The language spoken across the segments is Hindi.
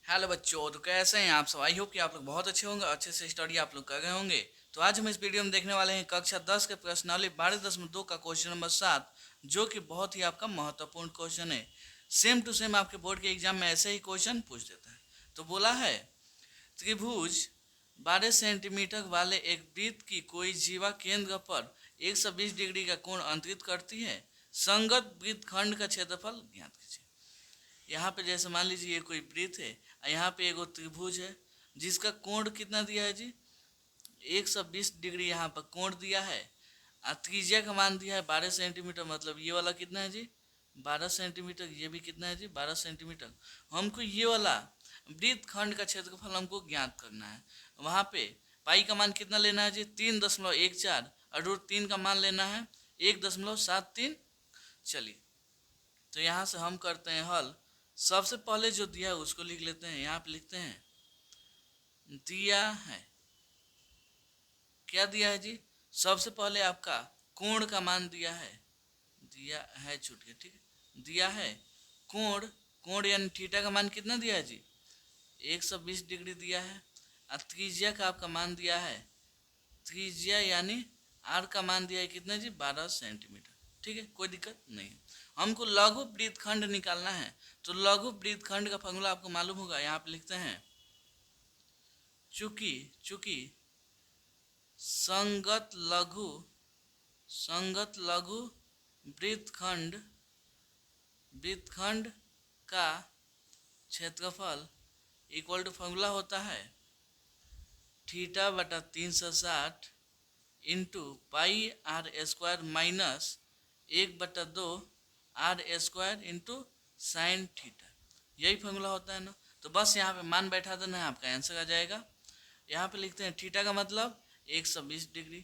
हेलो बच्चों, तो कैसे हैं आप सब। आई होप कि आप लोग बहुत अच्छे होंगे, अच्छे से स्टडी आप लोग कर रहे होंगे। तो आज हम इस वीडियो में देखने वाले हैं कक्षा 10 के प्रश्नावली 12.2 का क्वेश्चन नंबर 7, जो कि बहुत ही आपका महत्वपूर्ण क्वेश्चन है। सेम टू सेम आपके बोर्ड के एग्जाम में ऐसे ही क्वेश्चन पूछ देता है। तो बोला है, त्रिभुज 12 सेंटीमीटर वाले एक वृत्त की कोई जीवा केंद्र पर 120 डिग्री का कोण अंतरित करती है। संगत वृत्तखंड का क्षेत्रफल ज्ञात कीजिए। यहाँ पे जैसे मान लीजिए ये कोई वृत्त है और यहाँ पे एगो त्रिभुज है जिसका कोण कितना दिया है जी, 120 डिग्री यहाँ पर कोण दिया है। और त्रिज्या का मान दिया है 12 सेंटीमीटर, मतलब ये वाला कितना है जी, 12 सेंटीमीटर। ये भी कितना है जी, 12 सेंटीमीटर। हमको ये वाला वृत्तखंड का क्षेत्रफल हमको ज्ञात करना है। वहाँ पे पाई का मान कितना लेना है जी, 3.14 और √3 का मान लेना है 1.73। चलिए, तो यहाँ से हम करते हैं हल। सबसे पहले जो दिया है उसको लिख लेते हैं। यहाँ पे लिखते हैं दिया है, क्या दिया है जी, सबसे पहले आपका कोण का मान दिया है, दिया है छूट गया, ठीक है। दिया है कोण, कोण यानी थीटा का मान कितना दिया है जी, 120 डिग्री दिया है। और त्रिज्या का आपका मान दिया है, त्रिज्या यानी आर का मान दिया है कितना जी, 12 सेंटीमीटर। ठीक है, कोई दिक्कत नहीं है। हमको लघु वृत्तखंड निकालना है। तो लघु वृत्तखंड का फॉर्मूला आपको मालूम होगा। यहाँ पे लिखते हैं चूंकि चूंकि संगत लघु वृत्तखंड वृत्तखंड का क्षेत्रफल इक्वल टू फॉर्मूला होता है थीटा बटा 360 into pi r square minus 1/2 r square into sine theta. यही फॉर्मूला होता है ना। तो बस यहाँ पे मान बैठा देना है, आपका आंसर आ जाएगा। यहाँ पे लिखते हैं थीटा का मतलब 120 डिग्री,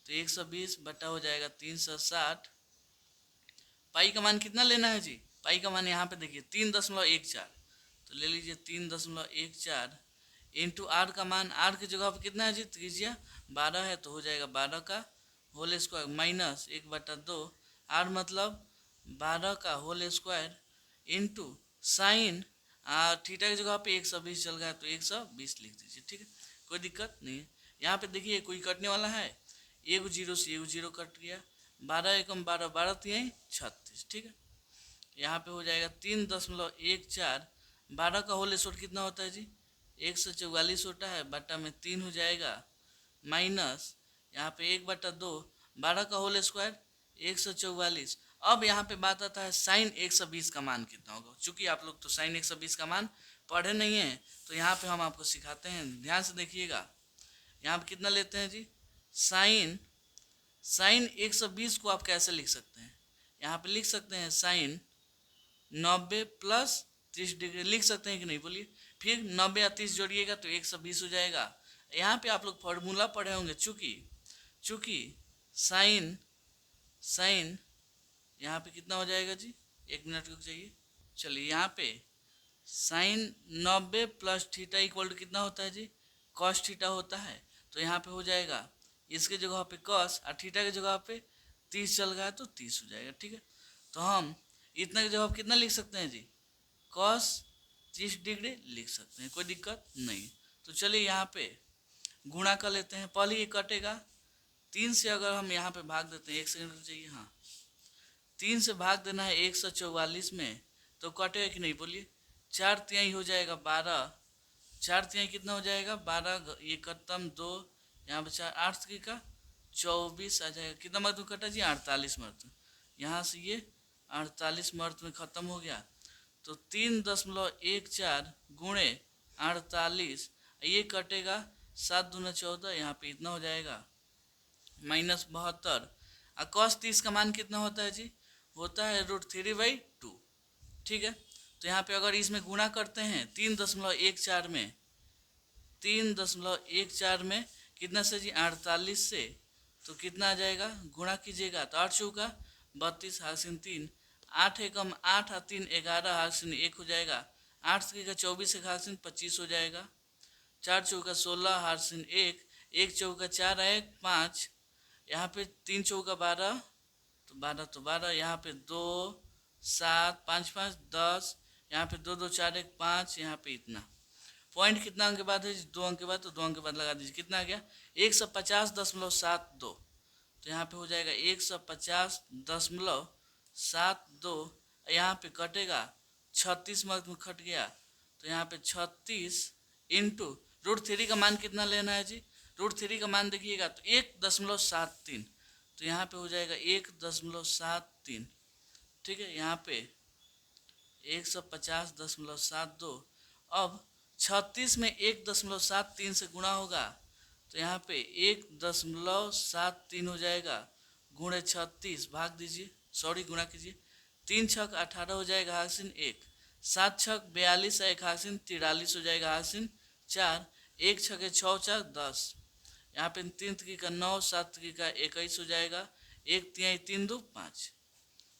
तो 120 बटा हो जाएगा 360। पाई का मान कितना लेना है जी, पाई का मान यहाँ पे देखिए 3.14, तो ले लीजिए 3.14 इंटू आर का मान, आर की जगह पर कितना है जी, त्रिज्या 12 है, तो हो जाएगा 12 का होल स्क्वायर माइनस 1/2, आर मतलब 12 का whole square into sine theta की जगह पे 120 चल गया, तो 120 लिख दीजिए। ठीक है, कोई दिक्कत नहीं है। यहाँ पे देखिए कोई कटने वाला है, एक जीरो से एक जीरो कट गया, 12 एकम 12, 12 3 36। ठीक है, यहाँ पे हो जाएगा 3.14, 12 का होल स्क्वायर कितना होता है जी, 144 होता है, बटा में 3 हो जाएगा माइनस यहाँ पे 1/2, 12 का होल स्क्वायर 144। अब यहाँ पे बात आता है साइन 120 का मान कितना होगा। चूंकि आप लोग तो साइन 120 का मान पढ़े नहीं हैं, तो यहाँ पे हम आपको सिखाते हैं, ध्यान से देखिएगा। यहाँ पे कितना लेते हैं जी, साइन साइन 120 को आप कैसे लिख सकते हैं, यहाँ पे लिख सकते हैं साइन 90 प्लस 30 डिग्री लिख सकते हैं कि नहीं, बोलिए। फिर 90 या 30 जोड़िएगा तो 120 हो जाएगा। यहाँ पे आप लोग फॉर्मूला पढ़े होंगे, चूंकि चूंकि साइन साइन यहाँ पे कितना हो जाएगा जी, एक मिनट रुक जाइए। चलिए, यहाँ पे sine 90 plus theta equal to कितना होता है जी, कॉस थीटा होता है। तो यहाँ पे हो जाएगा इसके जगह पे कॉस और थीटा की जगह पे 30 चल गया तो 30 हो जाएगा। ठीक है, तो हम इतना की जगह कितना लिख सकते हैं जी, कॉस 30 डिग्री लिख सकते हैं, कोई दिक्कत नहीं। तो चलिए यहाँ पे गुणा कर लेते हैं। पहले ये कटेगा 3 से, अगर हम यहाँ पे भाग देते हैं, एक सेकंड चाहिए, हाँ 3 से भाग देना है 144 में, तो कटेगा कि नहीं, बोलिए। 4 तिहाई हो जाएगा 12, 4 तिहाई कितना हो जाएगा 12, ये खत्म 2, यहाँ पे 4 8 का 24 आ जाएगा। कितना मर्द में कटा जी, 48 मर्द। यहाँ से ये 48 मर्द में ख़त्म हो गया। तो 3.14 गुणे 48, ये कटेगा 7 दूना 14, यहाँ पे इतना हो जाएगा माइनस 72। और कॉस 30 का मान कितना होता है जी, होता है √3/2। ठीक है, तो यहाँ पे अगर इसमें गुणा करते हैं 3.14 में, 3.14 में कितना से जी, 48 से, तो कितना आ जाएगा, गुणा कीजिएगा तो 8 चौका 32 हासिन 3, 8 एकम 8 और 3 11 हासिन 1 हो जाएगा, 8 का 24 एक हासिन 25 हो जाएगा, 4 चौका 16 हासिन 1, 1 चौका 4 1 5, यहाँ पे 3 चौका 12, तो 12 तो 12, यहाँ पे 2 7 5 5 10, यहाँ पे 2 2 4 1 5, यहाँ पे इतना पॉइंट कितना अंक के बाद है? 2 अंक के बाद, तो 2 अंक के बाद लगा दीजिए। कितना आ गया? 150.72। तो यहाँ पे हो जाएगा 150.72। यहाँ पे कटेगा 36 मार्क में कट गया, तो यहाँ पे 36 इंटू √3 का मान कितना लेना है जी? √3 का मान देखिएगा तो 1.73। तो यहाँ पे हो जाएगा 1.73। ठीक है, यहाँ पे 150.72। अब 36 में 1.73 से गुणा होगा, तो यहाँ पे 1.73 हो जाएगा, गुणे 36 भाग दीजिए, सॉरी गुणा कीजिए। 3 छक 18 हो जाएगा हासिन 1, 7 छक 42 है, 1 हासिन 43 हो जाएगा हासिन 4, 1 छके 6 4 10। यहाँ पे 3 की का 9, 7 की का 21 हो जाएगा, 1 तिहाई 3 2 5,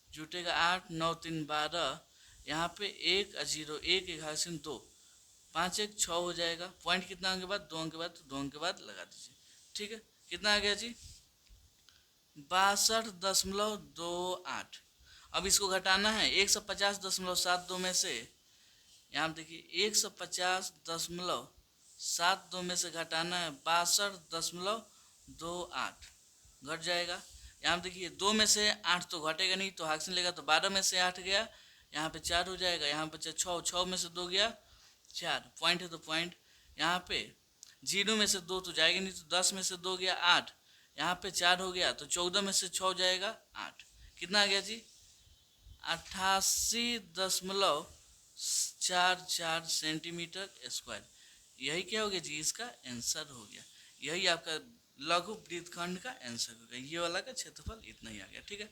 जुटेगा 8, 9 3 12। यहाँ पे 1 0 1 1 हासिन 2, 5 1 6 हो जाएगा। पॉइंट कितना अंक के बाद? 2 अंक के बाद, तो 2 अंक के बाद लगा दीजिए। ठीक है, कितना आ गया जी? 62.28। अब इसको घटाना है 150.72 में से। यहाँ देखिए 150.72 में से घटाना है 62.28, घट जाएगा। यहाँ देखिए 2 में से 8 तो घटेगा नहीं, तो हासिल लेगा, तो 12 में से 8 गया, यहाँ पे 4 हो जाएगा। यहाँ बचा 6, 6 में से 2 गया 4, पॉइंट है तो पॉइंट। यहाँ पे 0 में से 2 तो जाएगा नहीं, तो 10 में से 2 गया 8, यहाँ पे 4 हो गया, तो 14 में से 6 जाएगा 8। कितना आ गया जी? 88.44 सेंटीमीटर स्क्वायर। यही क्या हो गया जी? इसका आंसर हो गया। यही आपका लघु वृत्तखंड का आंसर हो गया। ये वाला का क्षेत्रफल इतना ही आ गया। ठीक है,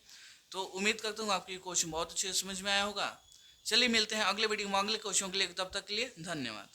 तो उम्मीद करता हूँ आपको ये क्वेश्चन बहुत अच्छे समझ में आया होगा। चलिए मिलते हैं अगले वीडियो में अगले क्वेश्चन के लिए। तब तक के लिए धन्यवाद।